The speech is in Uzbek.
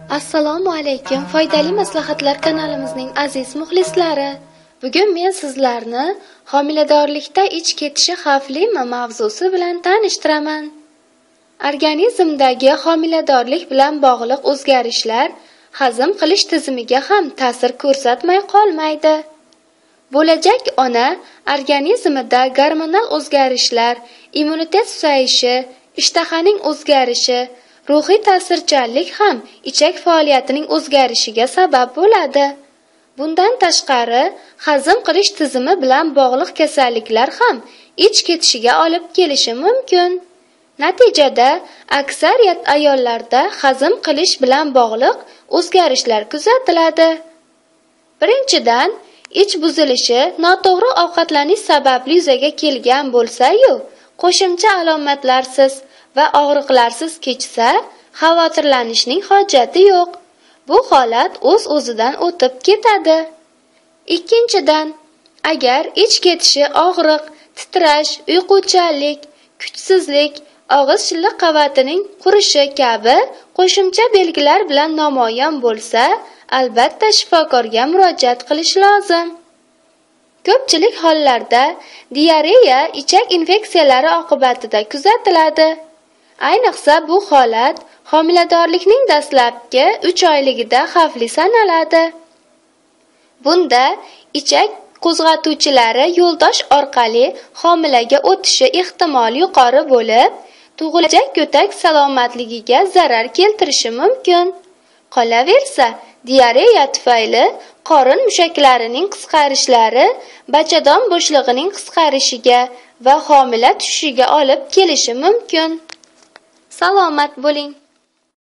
Assalomu alaykum, foydali maslahatlar kanalimizning aziz muxlislari. Bugun men sizlarni homiladorlikda ich ketishi xavflimi mavzusi bilan tanishtiraman. Organizmdagi homiladorlik bilan bog'liq o'zgarishlar hazm qilish tizimiga ham ta'sir ko'rsatmay qolmaydi. Bo'lajak ona organizmida gormonal o'zgarishlar, immunitet susayishi, ishtahaning o'zgarishi, ruhiy ta'sirchanlik ham ichak faoliyatining o'zgarishiga sabab bo'ladi. Bundan tashqari, hazm qilish tizimi bilan bog'liq kasalliklar ham ich ketishiga olib kelishi mumkin. Natijada aksariyat ayollarda hazm qilish bilan bog'liq o'zgarishlar kuzatiladi. Birinchidan, ich buzilishi noto'g'ri ovqatlanish sababli yuzaga kelgan bo'lsa-yu, qo'shimcha alomatlarsiz va og'riqlarsiz kechsa, xavotirlanishning hojati yo'q. Bu holat o'z-o'zidan o'tib ketadi. Ikkinchidan, agar ich ketishi og'riq, titrash, uyquchanlik, kuchsizlik, og'iz shilliq qavatining qurishi kabi qo'shimcha belgilar bilan namoyon bo'lsa, albatta shifokorga murojaat qilish lozim. Ko'pchilik hollarda diareya ichak infeksiyalari oqibatida kuzatiladi. Ayniqsa bu holat homiladorlikning dastlabki 3 oyligida xavfli sanaladi. Bunda ichak qo'zg'atuvchilari yo'ldosh orqali homilaga o'tishi ehtimoli yuqori bo'lib, tug'ilajak go'dak salomatligiga zarar keltirishi mumkin. Qolaversa, diareya tufayli qorin mushaklarining qisqarishlari bachadon bo'shlig'ining qisqarishiga va homila tushishiga olib kelishi mumkin. Salomat bo'ling!